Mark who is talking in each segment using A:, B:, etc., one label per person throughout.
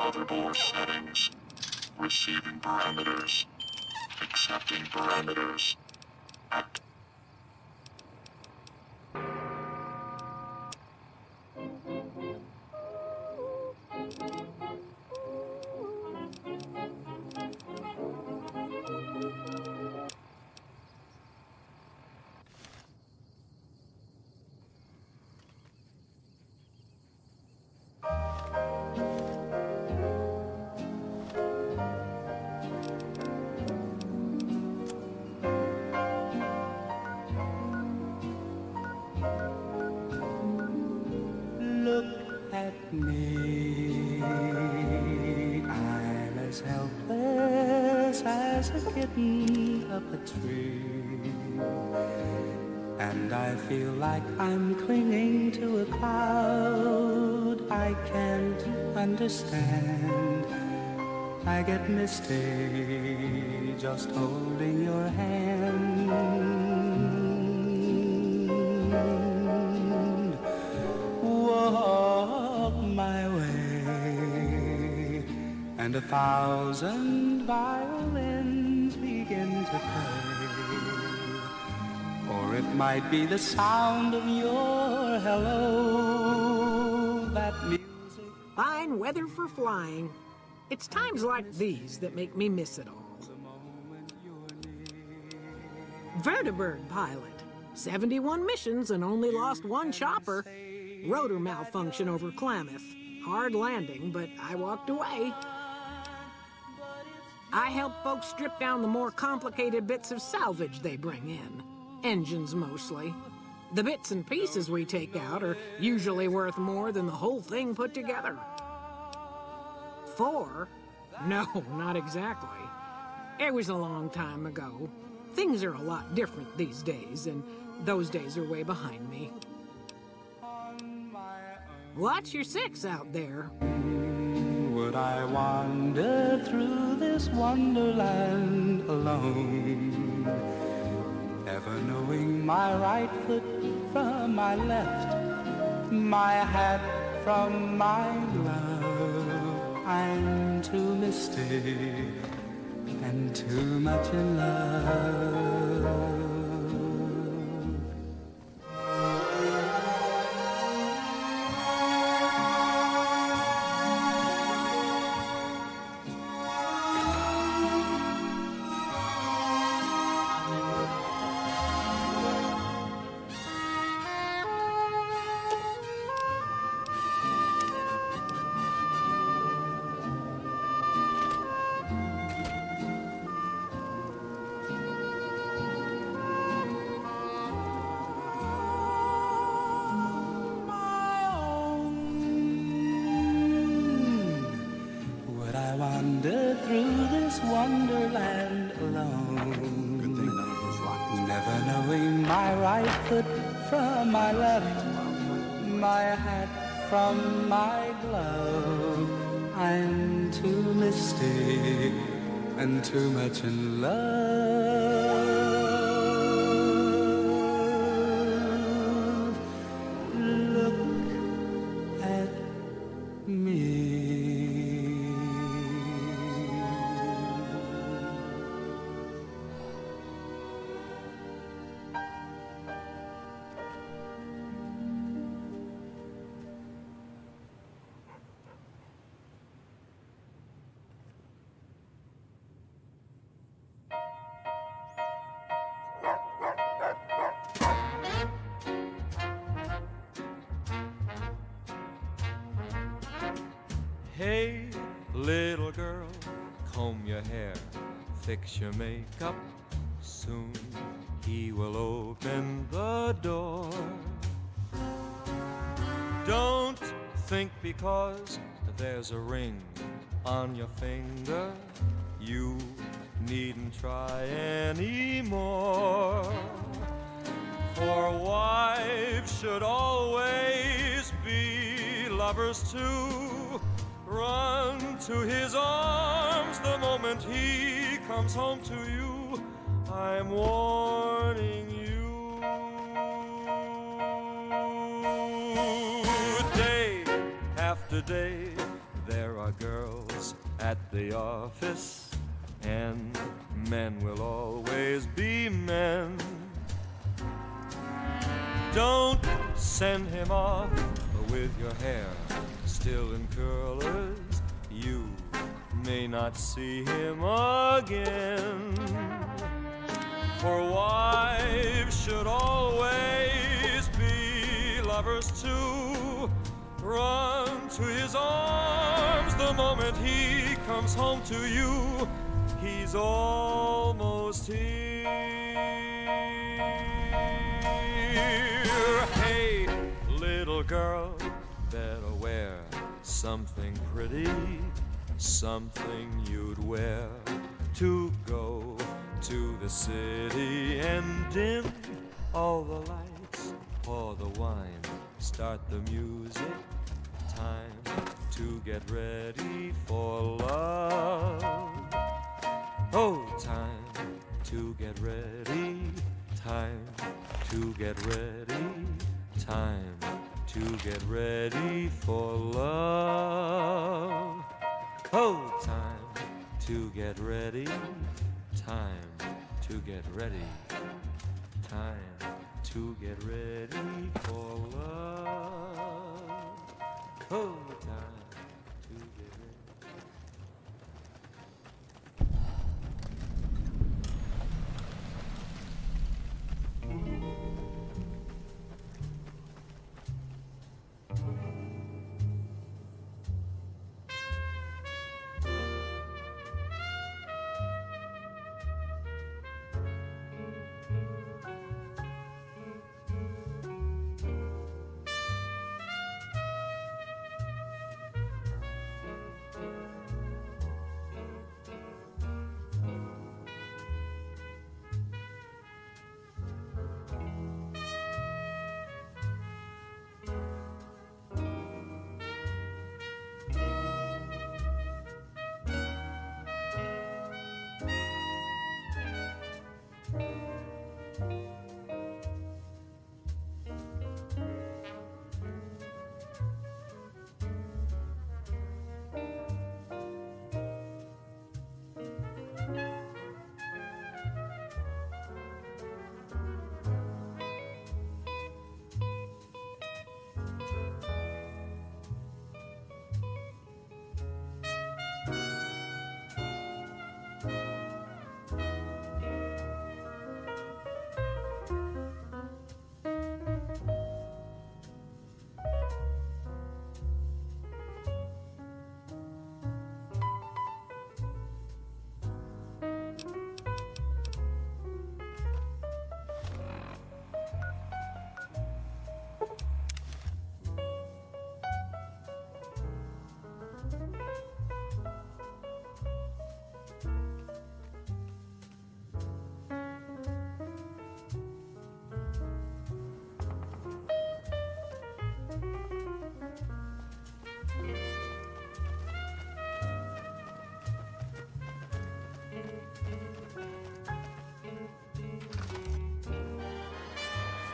A: Motherboard settings. Receiving parameters. Accepting parameters.
B: Look at me, I'm as helpless as a kitten up a tree, and I feel like I'm clinging to a cloud I can't understand. I get misty just holding your hand. Walk my way, and 1,000 violins begin to play. Or it might be the sound of your hello, that music.
C: Fine weather for flying. It's times like these that make me miss it all. Vertibird pilot. 71 missions and only lost one chopper. Rotor malfunction over Klamath. Hard landing, but I walked away. I help folks strip down the more complicated bits of salvage they bring in. Engines mostly. The bits and pieces we take out are usually worth more than the whole thing put together. 4? No, not exactly. It was a long time ago. Things are a lot different these days, and those days are way behind me. Watch your 6 out there.
B: Would I wander through this wonderland alone, ever knowing my right foot from my left, my hat from my glove? I'm too misty and too much in love. Wander through this wonderland alone.
D: Good thing none of those rockets.
B: Never knowing my right foot from my left, my hat from my glove. I'm too misty and too much in love. Look at me.
E: Hey, little girl, comb your hair, fix your makeup. Soon he will open the door. Don't think because there's a ring on your finger, you needn't try anymore. For wives should always be lovers too. Run to his arms the moment he comes home to you. I'm warning you. Day after day, there are are girls at the office, and men will always be men. Don't send him off with your hair still in curlers. You may not see him again. For wives should always be lovers too. Run to his arms the moment he comes home to you. He's almost here. Hey, little girl, better wear something pretty, something you'd wear to go to the city, and dim all the lights, pour the wine, start the music. Time to get ready for love. Oh, time to get ready. Time to get ready. Time to get ready for love. Oh, time to get ready. Time to get ready. Time to get ready for love. Oh, time to get ready.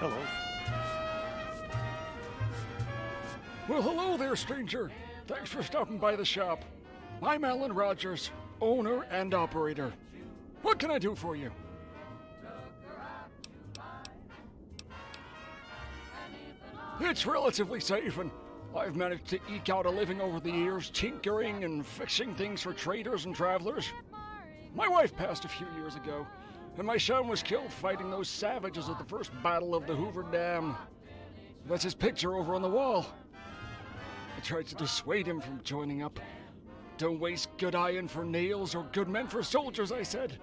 D: Hello. Well, hello there, stranger. Thanks for stopping by the shop. I'm Alan Rogers, owner and operator. What can I do for you? It's relatively safe, and I've managed to eke out a living over the years, tinkering and fixing things for traders and travelers. My wife passed a few years ago, and my son was killed fighting those savages at the first battle of the Hoover Dam. That's his picture over on the wall. I tried to dissuade him from joining up. Don't waste good iron for nails or good men for soldiers, I said.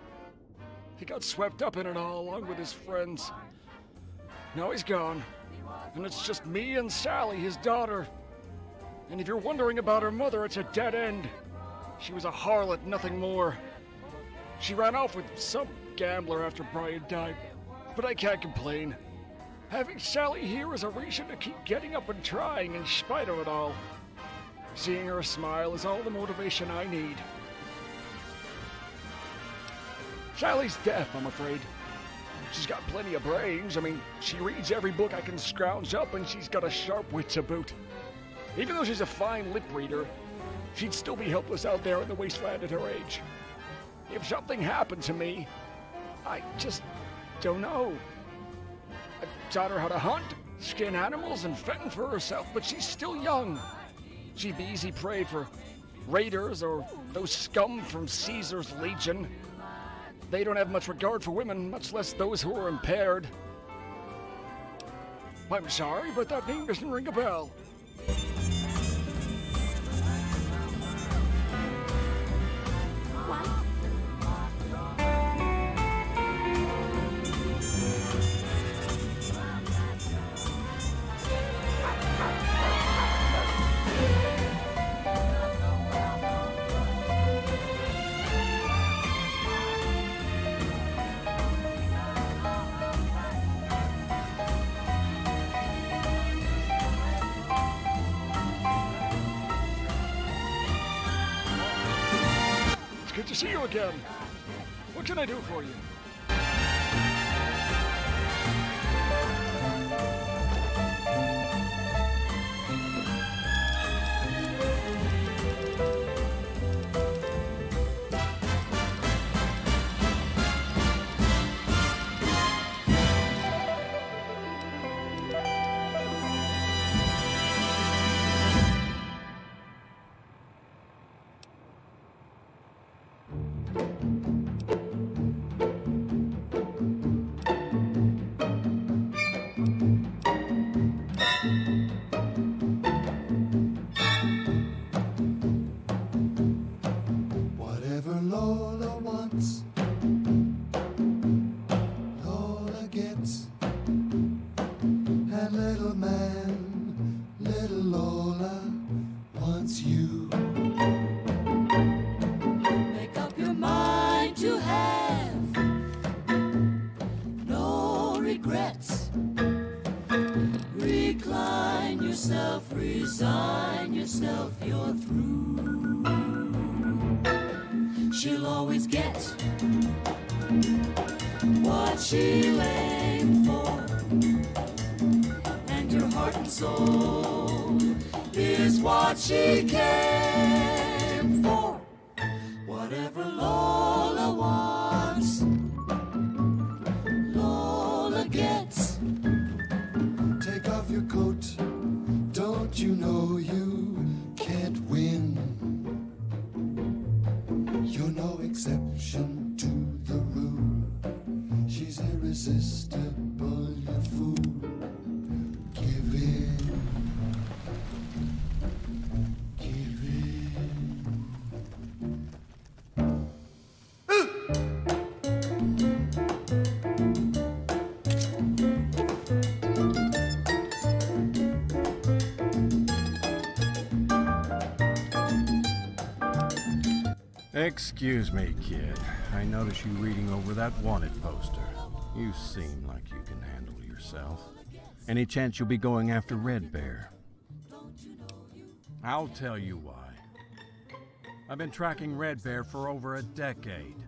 D: He got swept up in it all, along with his friends. Now he's gone, and it's just me and Sally, his daughter. And if you're wondering about her mother, it's a dead end. She was a harlot, nothing more. She ran off with some gambler after Brian died, but I can't complain. Having Sally here is a reason to keep getting up and trying in spite of it all. Seeing her smile is all the motivation I need. Sally's deaf, I'm afraid. She's got plenty of brains. I mean, she reads every book I can scrounge up, and she's got a sharp wit to boot. Even though she's a fine lip reader, she'd still be helpless out there in the wasteland at her age. If something happened to me, I just don't know. I taught her how to hunt, skin animals, and fend for herself, but she's still young. She'd be easy prey for raiders or those scum from Caesar's Legion. They don't have much regard for women, much less those who are impaired. I'm sorry, but that name doesn't ring a bell. Good to see you again. What can I do for you?
F: Whatever Lola wants, Lola gets. And little man, little Lola wants you.
G: Make up your mind to have no regrets. Recline yourself, resign yourself, you're through. She'll always get what she'll aim for, and your heart and soul is what she came for. Whatever Lola wants, Lola gets.
F: Take off your coat, don't you know you can't win? You're no exception to the rule. She's irresistible, you fool. Give in. Give in.
H: Excuse me, kid. I notice you reading over that wanted poster. You seem like you can handle yourself. Any chance you'll be going after Red Bear? I'll tell you why. I've been tracking Red Bear for over a decade.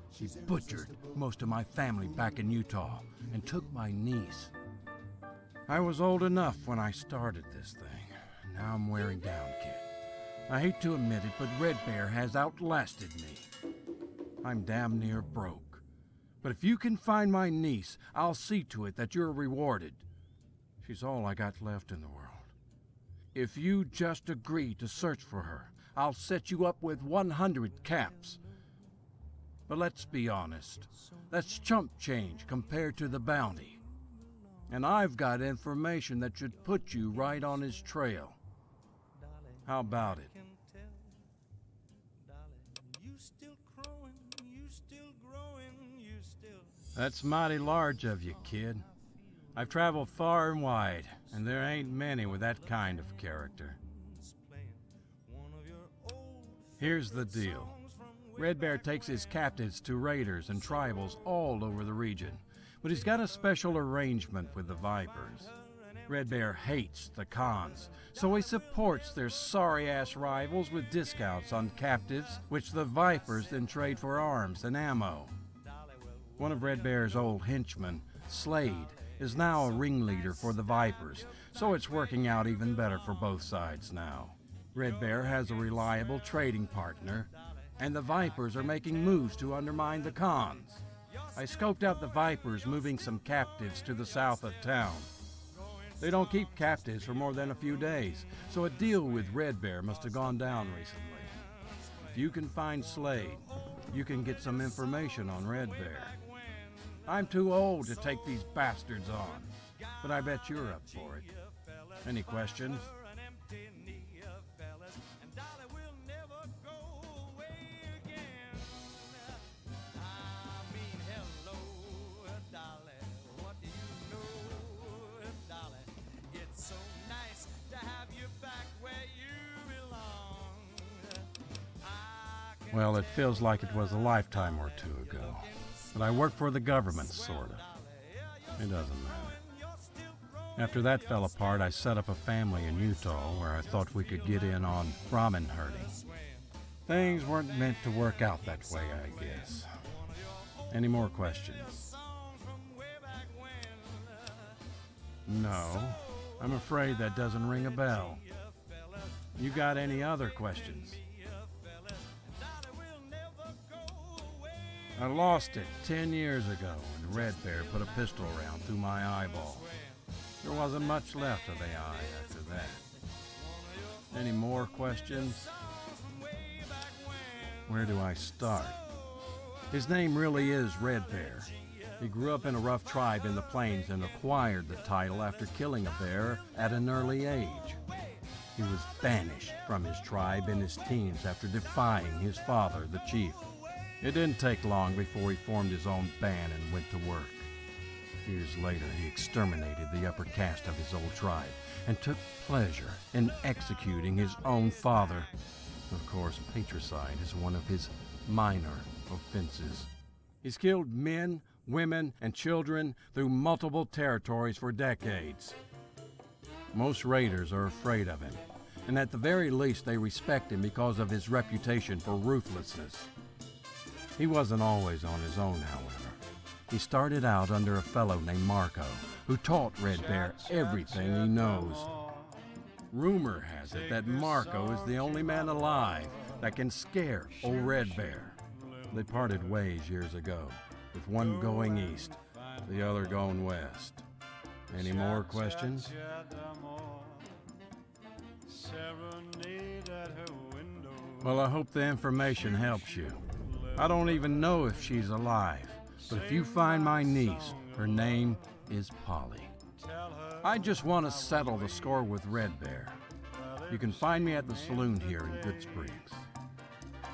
H: He butchered most of my family back in Utah and took my niece. I was old enough when I started this thing. Now I'm wearing down, kid. I hate to admit it, but Red Bear has outlasted me. I'm damn near broke. But if you can find my niece, I'll see to it that you're rewarded. She's all I got left in the world. If you just agree to search for her, I'll set you up with 100 caps. But let's be honest, that's chump change compared to the bounty. And I've got information that should put you right on his trail. How about it? That's mighty large of you, kid. I've traveled far and wide, and there ain't many with that kind of character. Here's the deal. Red Bear takes his captives to raiders and tribals all over the region, but he's got a special arrangement with the Vipers. Red Bear hates the Khans, so he supports their sorry-ass rivals with discounts on captives, which the Vipers then trade for arms and ammo. One of Red Bear's old henchmen, Slade, is now a ringleader for the Vipers, so it's working out even better for both sides now. Red Bear has a reliable trading partner, and the Vipers are making moves to undermine the Khans. I scoped out the Vipers moving some captives to the south of town. They don't keep captives for more than a few days, so a deal with Red Bear must have gone down recently. If you can find Slade, you can get some information on Red Bear. I'm too old to take these bastards on, but I bet you're up for it. Any questions? Well, it feels like it was a lifetime or two ago. But I work for the government, sort of. It doesn't matter. After that fell apart, I set up a family in Utah where I thought we could get in on Brahmin herding. Things weren't meant to work out that way, I guess. Any more questions? No, I'm afraid that doesn't ring a bell. You got any other questions? I lost it 10 years ago when Red Bear put a pistol round through my eyeball. There wasn't much left of the eye after that. Any more questions? Where do I start? His name really is Red Bear. He grew up in a rough tribe in the plains and acquired the title after killing a bear at an early age. He was banished from his tribe in his teens after defying his father, the chief. It didn't take long before he formed his own band and went to work. Years later, he exterminated the upper caste of his old tribe and took pleasure in executing his own father. Of course, patricide is one of his minor offenses. He's killed men, women, and children through multiple territories for decades. Most raiders are afraid of him, and at the very least they respect him because of his reputation for ruthlessness. He wasn't always on his own, however. He started out under a fellow named Marco, who taught Red Bear everything he knows. Rumor has it that Marco is the only man alive that can scare old Red Bear. They parted ways years ago, with one going east, the other going west. Any more questions? Well, I hope the information helps you. I don't even know if she's alive, but if you find my niece, her name is Polly. I just want to settle the score with Red Bear. You can find me at the saloon here in Goodsprings.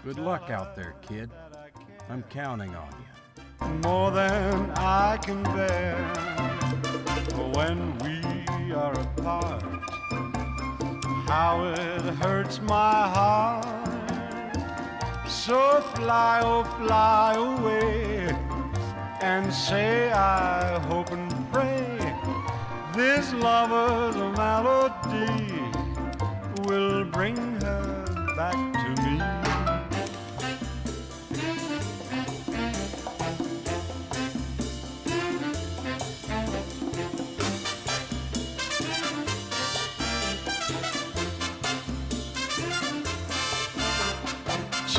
H: Good luck out there, kid. I'm counting on you.
F: More than I can bear when we are apart. How it hurts my heart. So fly, oh fly away, and say I hope and pray this lover's melody will bring her back to me.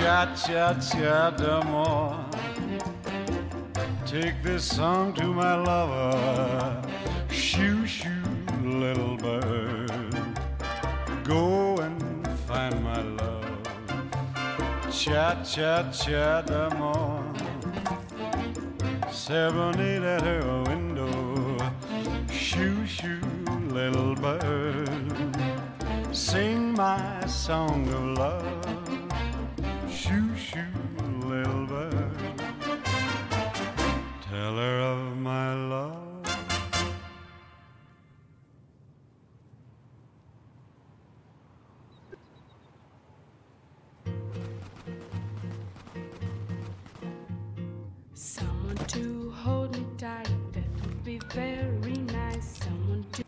F: Cha-cha-cha d'amour. Take this song to my lover. Shoo, shoo, little bird. Go and find my love. Cha-cha-cha d'amour. Serenade at her window. Shoo, shoo, little bird. Sing my song of love. Shoo, shoo, little bird. Tell her of my love.
I: Someone to hold me tight, that would be very nice. Someone to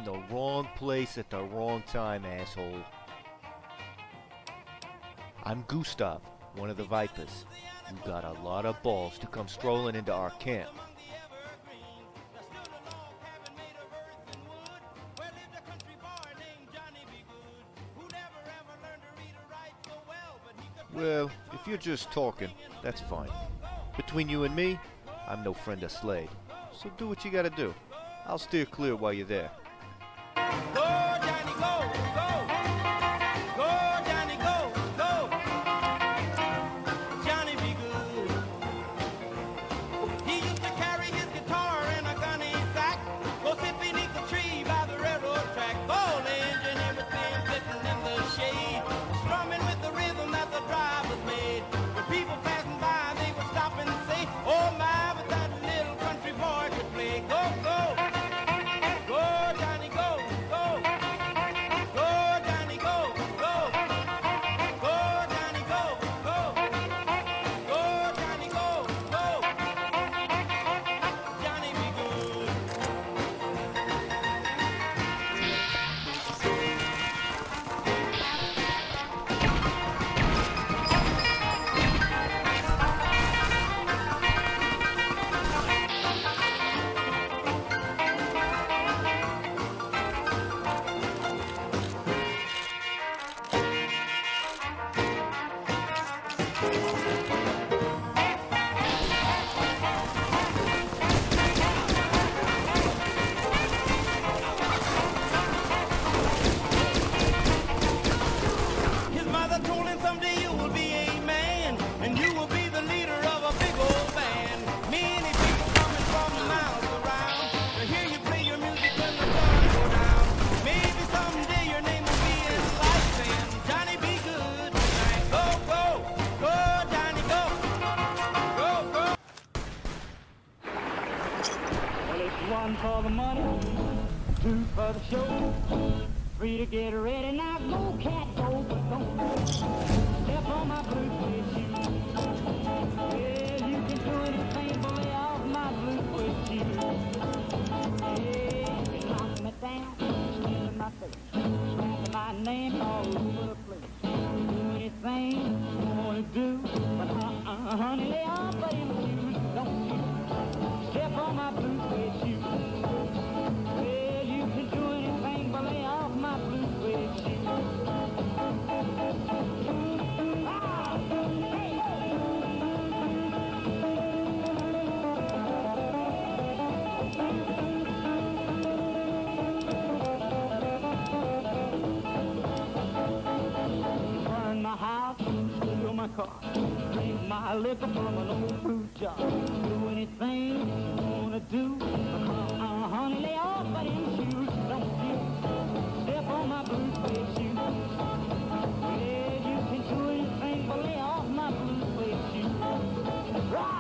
J: in the wrong place at the wrong time, asshole. I'm Gustav, one of the Vipers. You got a lot of balls to come strolling into our camp. Well, if you're just talking, that's fine. Between you and me, I'm no friend of Slade. So do what you gotta do. I'll steer clear while you're there.
K: Go, Johnny, go, go. Go, Johnny, go, go. Johnny be good. He used to carry his guitar in a gunny sack. Go sit beneath the tree by the railroad track. Gold engine, everything sitting in the shade. Strumming with the rhythm that the drivers made. When people passing by, they would stop and say, oh my, but that little country boy could play. Go, go. Go, Johnny, go, go. Go, Johnny, go, go. Go, Johnny, go, go. Go, Johnny, go, go. Johnny be good. His mother told him someday you will be a man, and you will be the leader of a big old band. Many people coming from miles around to hear you play your music when the sun go down. Maybe someday your name will be in lights and Johnny be good tonight. Go, go, go, Johnny, go. Go, go.
L: Well, it's one for the money, two for the show, three to get ready. Now go, cat, go, but don't step on my blue suede shoe. Yeah, you can do anything but lay off my blue suede shoe. Yeah, you can knock me down, spit in my face, slapping my name all over the place. Do anything you wanna do, but honey, lay off of them shoes, don't you step on my blue suede shoe. Well, you can do anything but lay off my blue suede shoe. Ah, hey. Burn my house, steal my car, drink my liquor from an old fruit jar. Do anything you wanna do, honey, lay off of them shoes, don't you step on my blue suede shoe. Yeah, you can do anything but lay off my blue suede shoe. Rock!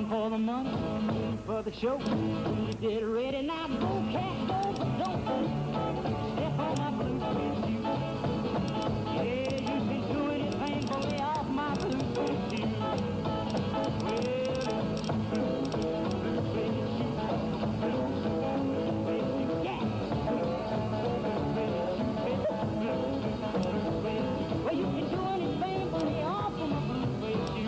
L: For the money, two for the show, you get ready now, go cat, go, but don't step on my blue suede shoe. Yeah, you can do anything but lay off my blue suede shoe. Well, you can do anything but lay off of my blue suede shoe.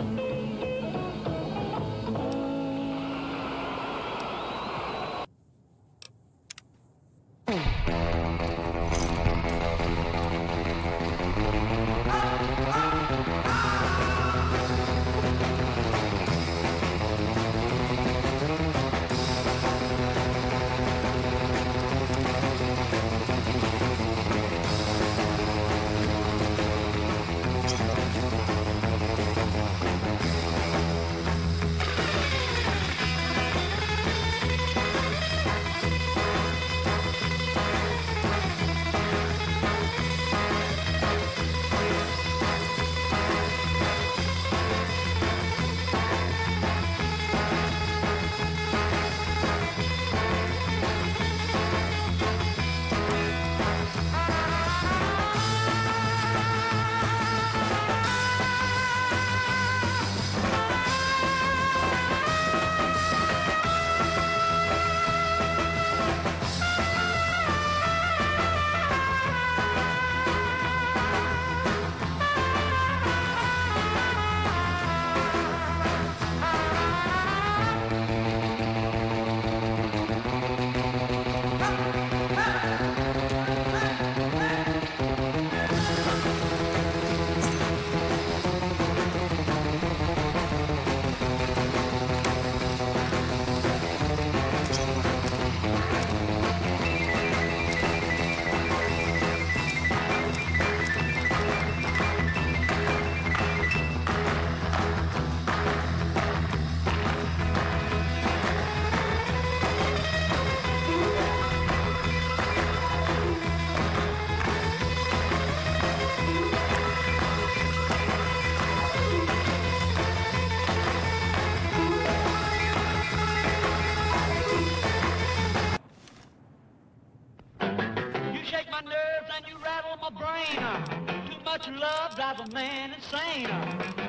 L: much love drives a man insane.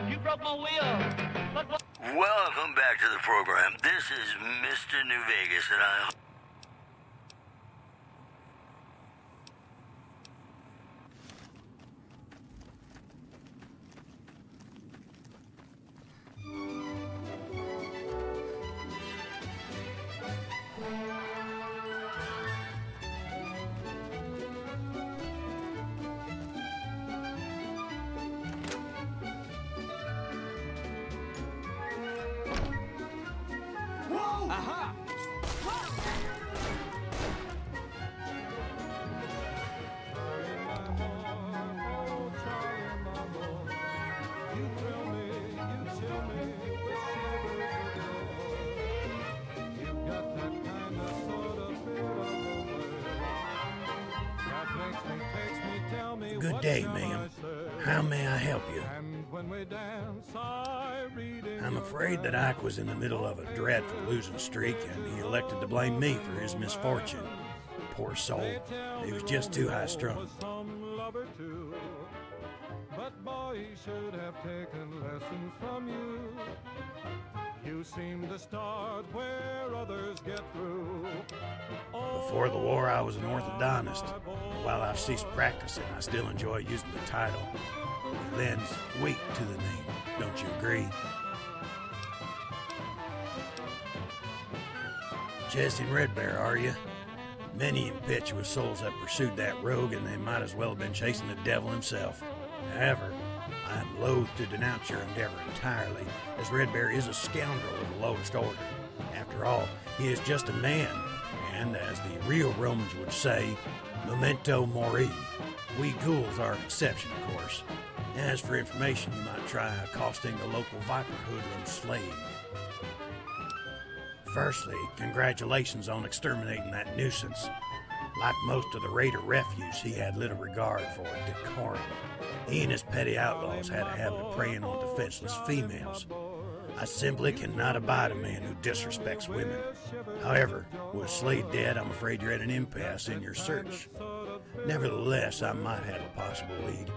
L: You broke my will, but what?
M: Welcome back to the program. This is Mr. New Vegas, and I...
K: Aha!
N: Good day, ma'am. How may I help you? I'm afraid that Ike was in the middle of a dreadful losing streak, and he elected to blame me for his misfortune. Poor soul. He was just too high-strung.
O: But boy, he should have taken lessons from you. You seem to start where others get through.
N: Before the war, I was an orthodontist. While I've ceased practicing, I still enjoy using the title. It lends weight to the name. Don't you agree? Jesse and Red Bear, are you? Many impetuous souls have pursued that rogue, and they might as well have been chasing the devil himself. However, I am loath to denounce your endeavor entirely, as Red Bear is a scoundrel of the lowest order. After all, he is just a man, and as the real Romans would say, memento mori. We ghouls are an exception, of course. As for information, you might try accosting the local Viper hoodlum Slade. Firstly, congratulations on exterminating that nuisance. Like most of the raider refuse, he had little regard for decorum. He and his petty outlaws had a habit of preying on defenseless females. I simply cannot abide a man who disrespects women. However, with Slade dead, I'm afraid you're at an impasse in your search. Nevertheless, I might have a possible lead.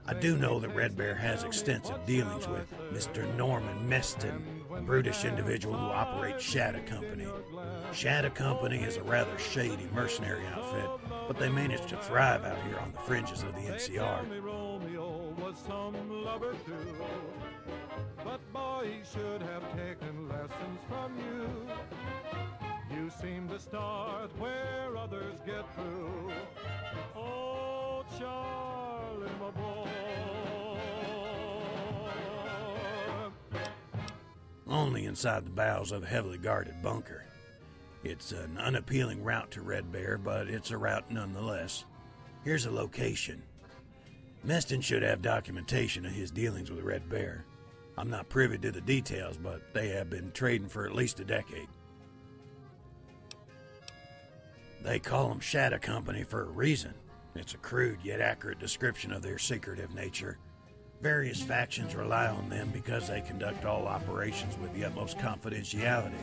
N: I do know that Red Bear has extensive dealings with Mr. Norman Meston, a brutish individual who operates Shadow Company. Shadow Company is a rather shady mercenary outfit, but they manage to thrive out here on the fringes of the NCR.
O: But boy, he should have taken lessons from you. You seem to start where others get through. Oh, Charlie, my boy.
N: Only inside the bowels of a heavily guarded bunker. It's an unappealing route to Red Bear, but it's a route nonetheless. Here's a location. Meston should have documentation of his dealings with Red Bear. I'm not privy to the details, but they have been trading for at least a decade. They call them Shadow Company for a reason. It's a crude yet accurate description of their secretive nature. Various factions rely on them because they conduct all operations with the utmost confidentiality.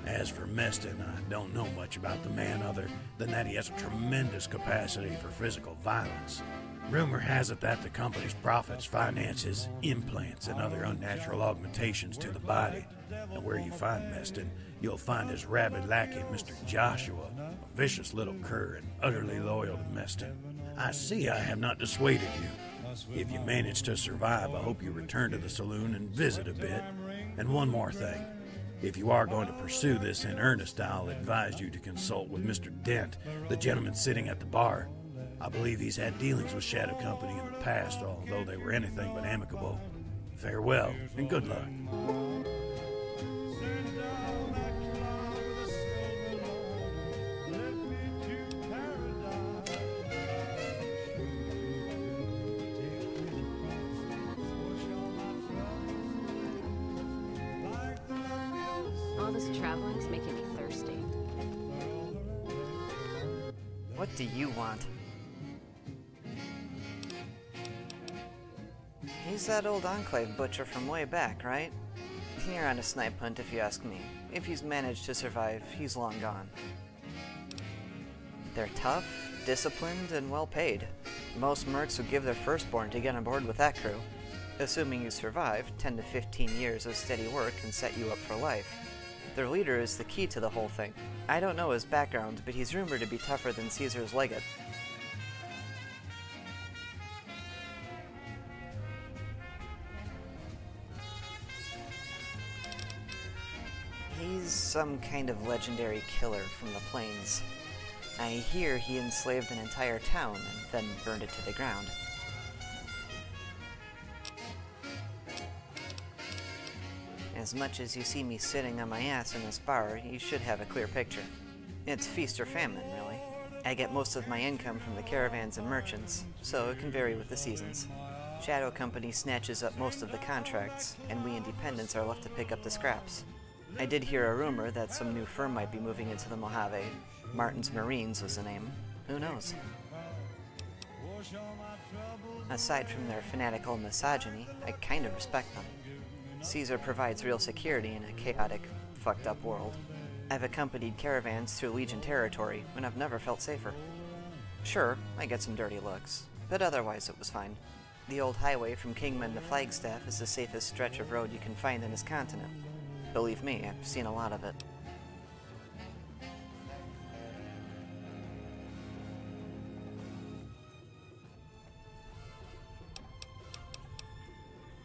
N: As for Meston, I don't know much about the man other than that he has a tremendous capacity for physical violence. Rumor has it that the company's profits finance his implants and other unnatural augmentations to the body. And where you find Meston, you'll find his rabid lackey, Mr. Joshua, a vicious little cur and utterly loyal to Meston. I see I have not dissuaded you. If you manage to survive, I hope you return to the saloon and visit a bit. And one more thing. If you are going to pursue this in earnest, I'll advise you to consult with Mr. Dent, the gentleman sitting at the bar. I believe he's had dealings with Shadow Company in the past, although they were anything but amicable. Farewell, and good luck.
P: All this traveling's making me thirsty.
Q: What do you want? He's that old Enclave butcher from way back, right? You're on a snipe hunt if you ask me. If he's managed to survive, he's long gone. They're tough, disciplined, and well paid. Most mercs would give their firstborn to get on board with that crew. Assuming you survive, 10 to 15 years of steady work can set you up for life. Their leader is the key to the whole thing. I don't know his background, but he's rumored to be tougher than Caesar's legate. He's some kind of legendary killer from the plains. I hear he enslaved an entire town and then burned it to the ground. As much as you see me sitting on my ass in this bar, you should have a clear picture. It's feast or famine, really. I get most of my income from the caravans and merchants, so it can vary with the seasons. Shadow Company snatches up most of the contracts, and we independents are left to pick up the scraps. I did hear a rumor that some new firm might be moving into the Mojave. Martin's Marines was the name. Who knows? Aside from their fanatical misogyny, I kind of respect them. Caesar provides real security in a chaotic, fucked up world. I've accompanied caravans through Legion territory, and I've never felt safer. Sure, I get some dirty looks, but otherwise it was fine. The old highway from Kingman to Flagstaff is the safest stretch of road you can find in this continent. Believe me, I've seen a lot of it.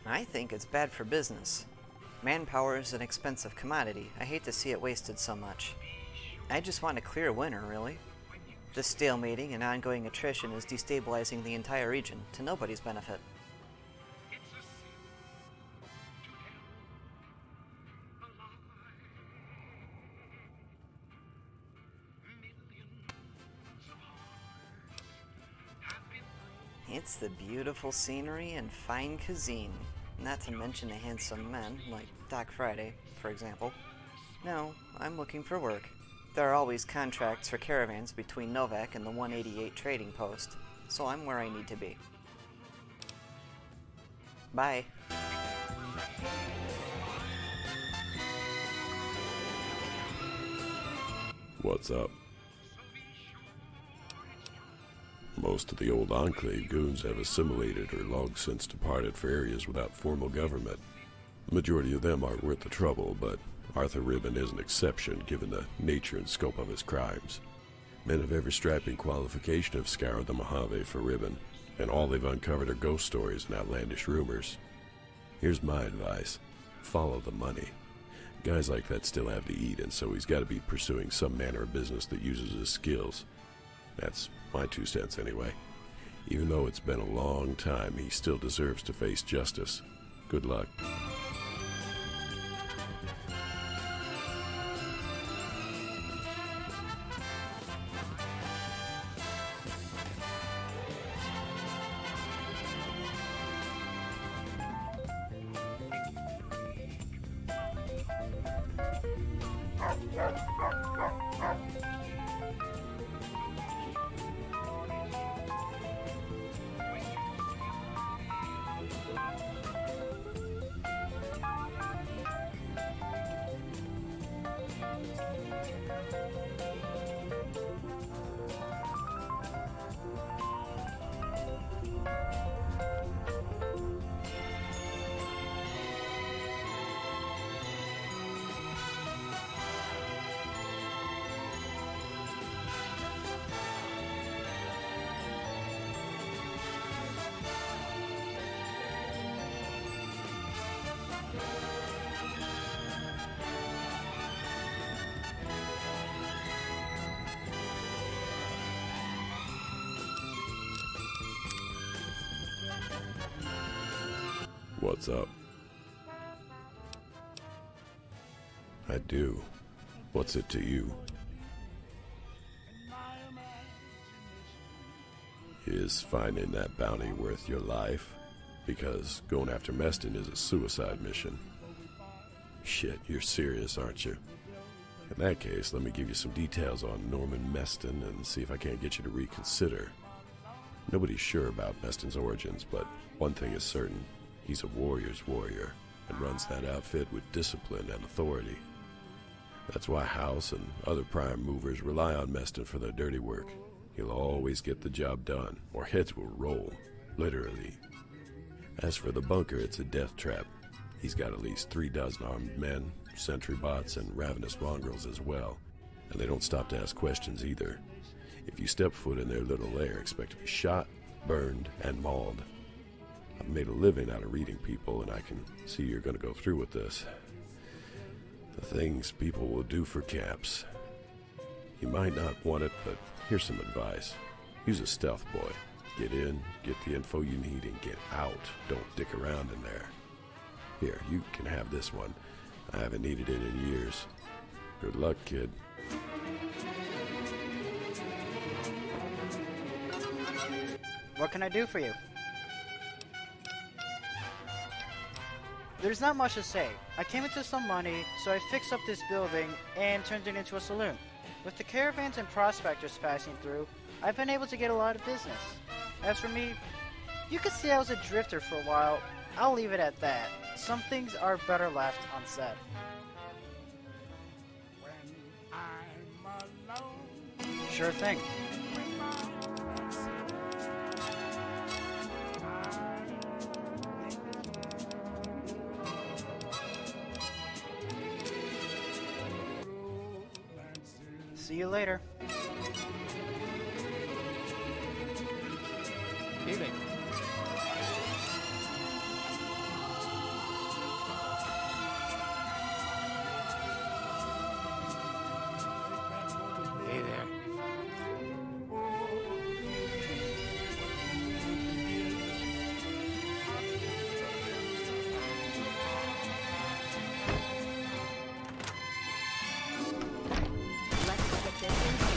Q: I think it's bad for business. Manpower is an expensive commodity. I hate to see it wasted so much. I just want a clear winner, really. This stalemating and ongoing attrition is destabilizing the entire region, to nobody's benefit. It's the beautiful scenery and fine cuisine, not to mention the handsome men, like Doc Friday, for example. No, I'm looking for work. There are always contracts for caravans between Novak and the 188 trading post, so I'm where I need to be. Bye.
R: What's up? Most of the old Enclave goons have assimilated or long since departed for areas without formal government. The majority of them aren't worth the trouble, but Arthur Ribbon is an exception given the nature and scope of his crimes. Men of every strapping qualification have scoured the Mojave for Ribbon, and all they've uncovered are ghost stories and outlandish rumors. Here's my advice. Follow the money. Guys like that still have to eat, and so he's got to be pursuing some manner of business that uses his skills. That's my 2 cents anyway. Even though it's been a long time, he still deserves to face justice. Good luck. What's up? I do. What's it to you? Is finding that bounty worth your life? Because going after Meston is a suicide mission. Shit, you're serious, aren't you? In that case, let me give you some details on Norman Meston and see if I can't get you to reconsider. Nobody's sure about Meston's origins, but one thing is certain. He's a warrior's warrior, and runs that outfit with discipline and authority. That's why House and other prime movers rely on Meston for their dirty work. He'll always get the job done, or heads will roll, literally. As for the bunker, it's a death trap. He's got at least 36 armed men, sentry bots, and ravenous mongrels as well. And they don't stop to ask questions either. If you step foot in their little lair, expect to be shot, burned, and mauled. I've made a living out of reading people, and I can see you're going to go through with this. The things people will do for caps. You might not want it, but here's some advice. Use a stealth boy. Get in, get the info you need, and get out. Don't dick around in there. Here, you can have this one. I haven't needed it in years. Good luck, kid.
S: What can I do for you? There's not much to say. I came into some money, so I fixed up this building and turned it into a saloon. With the caravans and prospectors passing through, I've been able to get a lot of business. As for me, you could say I was a drifter for a while. I'll leave it at that. Some things are better left unsaid. Sure thing. See you later.
T: Evening. Hey there.
P: Let's get this in.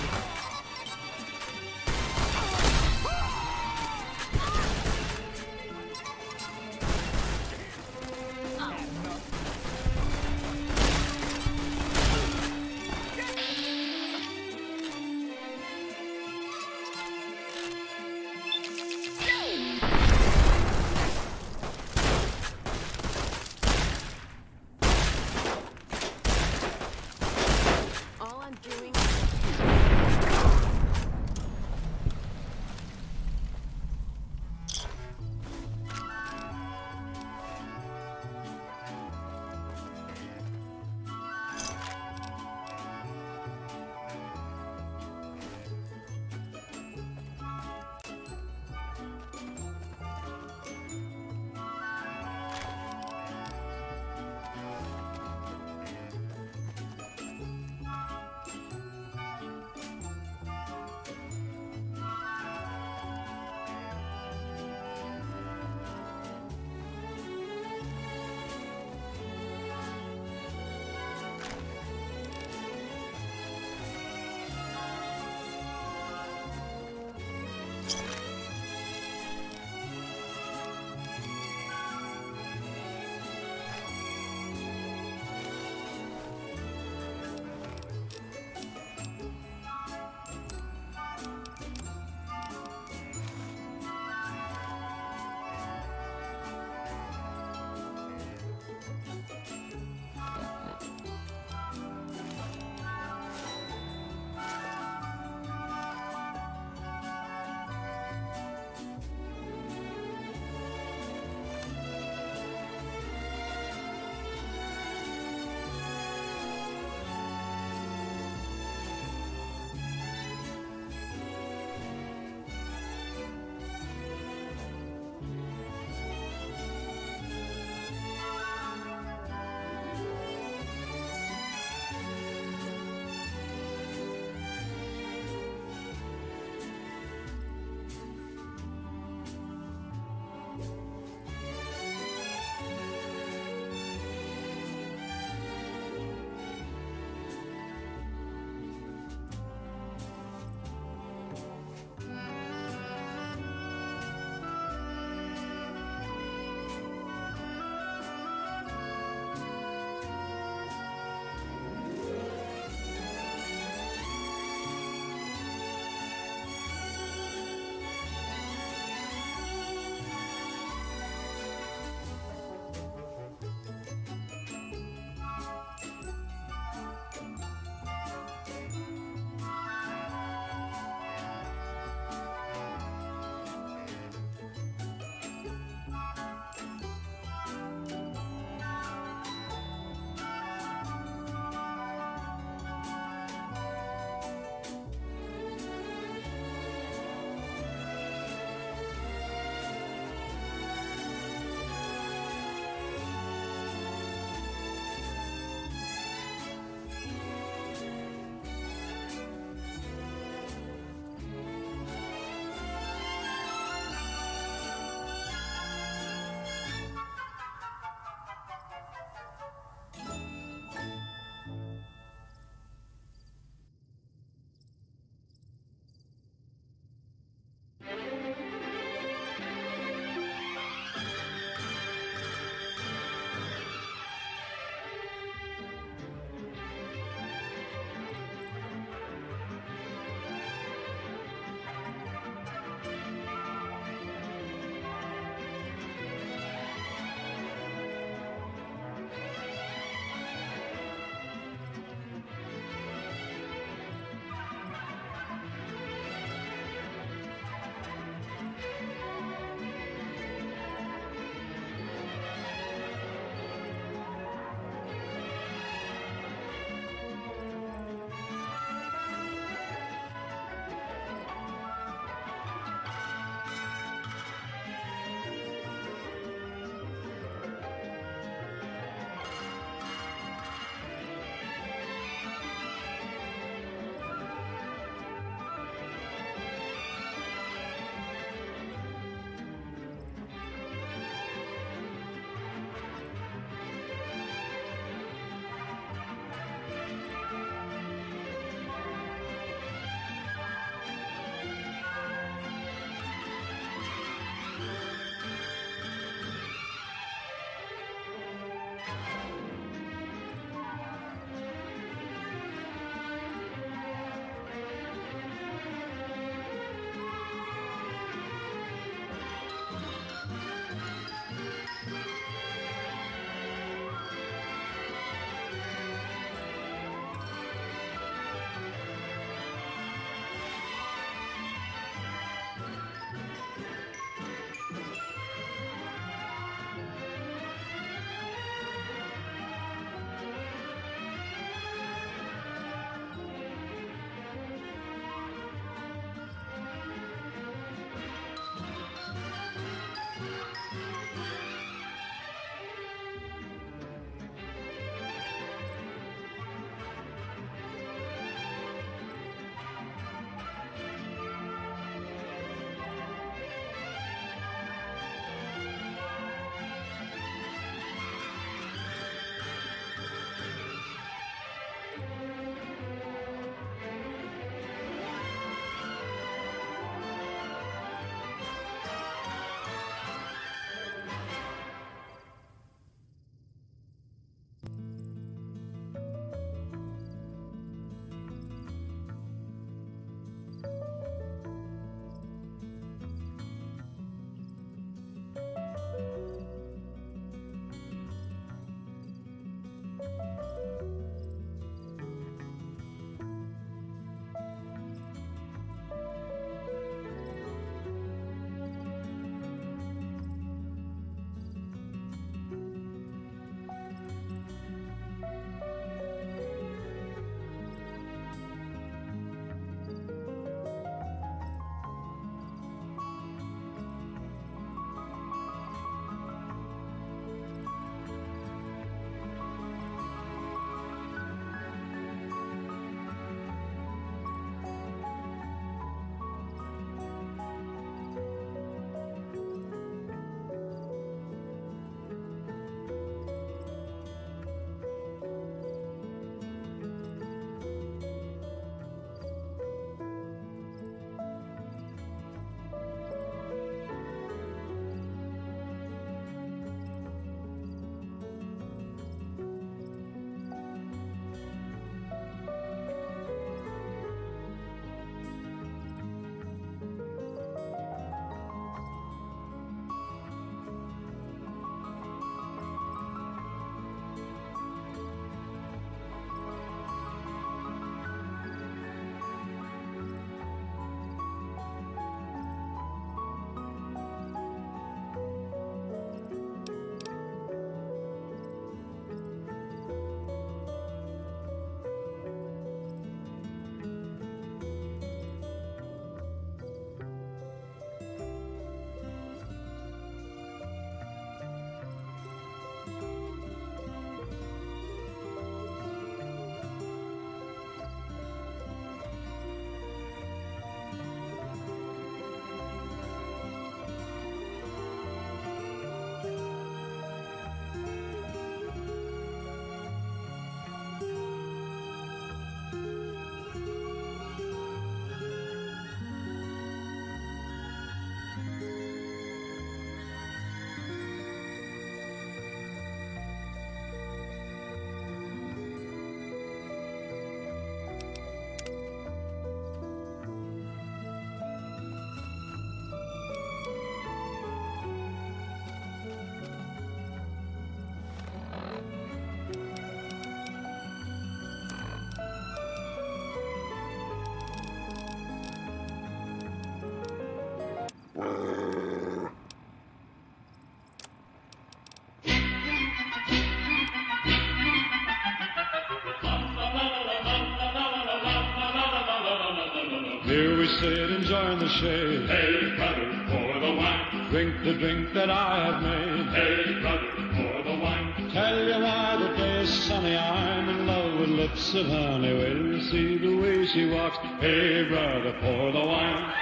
F: Here we sit enjoying the shade.
A: Hey, brother, pour the wine.
F: Drink the drink that I have made.
A: Hey, brother, pour the wine.
F: Tell you why the day is sunny. I'm in love with lips of honey. Well, you see the way she walks. Hey, brother, pour the wine.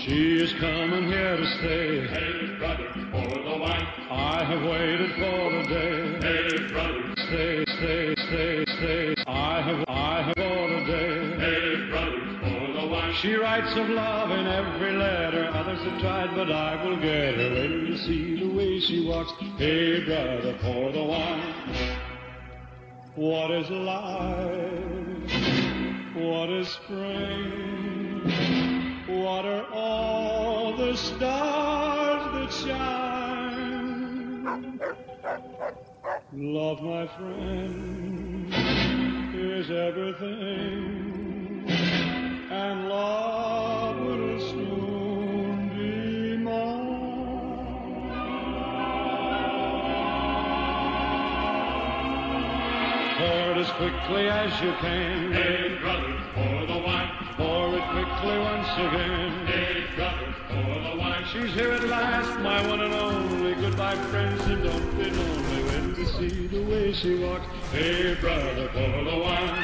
F: She is coming here to stay.
A: Hey, brother, pour the wine.
F: I have waited for the day.
A: Hey, brother,
F: stay, stay, stay, stay. I have for the day.
A: Hey, brother, pour the wine.
F: She writes of love in every letter. Others have tried, but I will get her. When you see the way she walks. Hey, brother, pour the wine. What is life? What is spring? What are all the stars that shine? Love, my friend, is everything, and love will soon be mine. Pour it as quickly as you can.
A: Hey, brother, pour the wine.
F: Pour it quickly once again.
A: Hey, brother, pour the wine.
F: She's here at last, my one and only. Goodbye, friends, and don't be lonely when you see the way she walks. Hey, brother, pour the wine.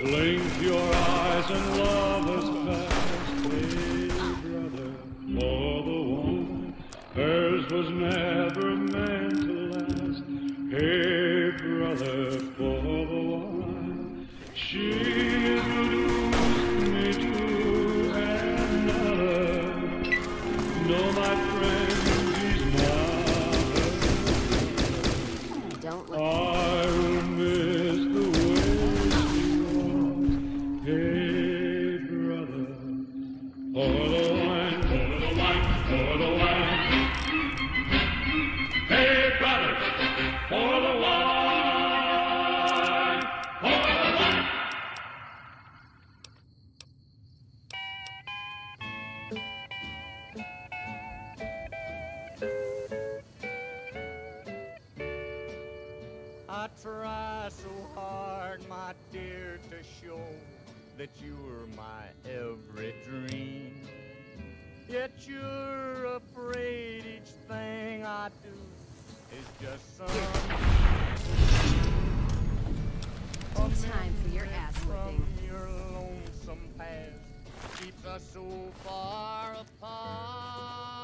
F: Blink your eyes and love has passed. Hey, brother, pour the wine. Hers was never meant to last. Hey, brother, pour the wine. She introduced me to another. No, my friend, he's not.
P: Don't
F: I will miss the way she walks. Hey, brother, pour the wine,
A: pour the wine, pour the wine. Hey, brother, pour the wine, pour the wine.
L: I try so hard, my dear, to show that you're my every dream. Yet you're afraid each thing I do is just some
P: time for your ass whipping.
L: Your lonesome past keeps us so far apart.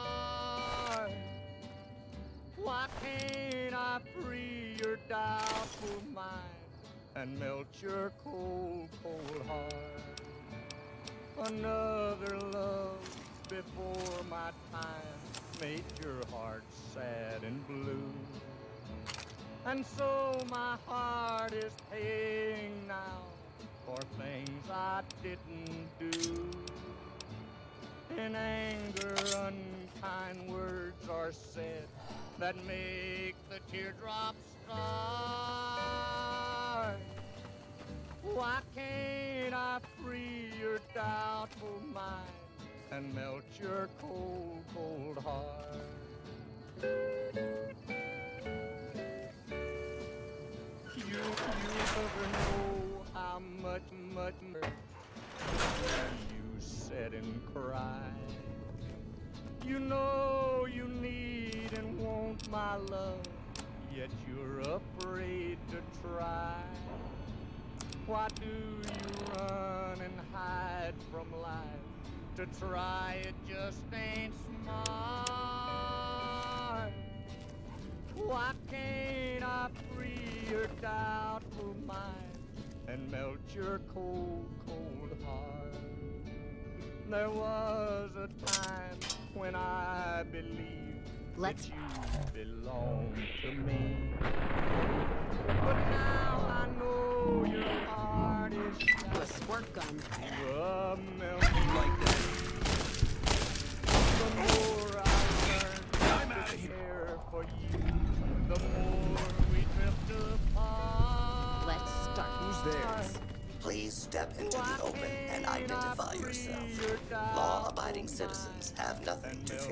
L: Why can't I free your doubtful mind and melt your cold, cold heart? Another love before my time made your heart sad and blue. And so my heart is paying now for things I didn't do. In anger, unkind words are said that make the teardrops start. Why can't I free your doubtful mind and melt your cold, cold heart? You never know how much you sit and cry. You know you need and want my love, yet you're afraid to try. Why do you run and hide from life? To try it just ain't smart. Why can't I free your doubtful mind and melt your cold, cold heart? There was a time when I believed that you belonged to me. But now I know your heart is shut.
P: A squirt gun.
L: The melting like that. The more I learn to care for you, the more we drift apart.
P: Let's start.
T: Who's there? Please. Step into the open and identify yourself. Law-abiding citizens have nothing to fear.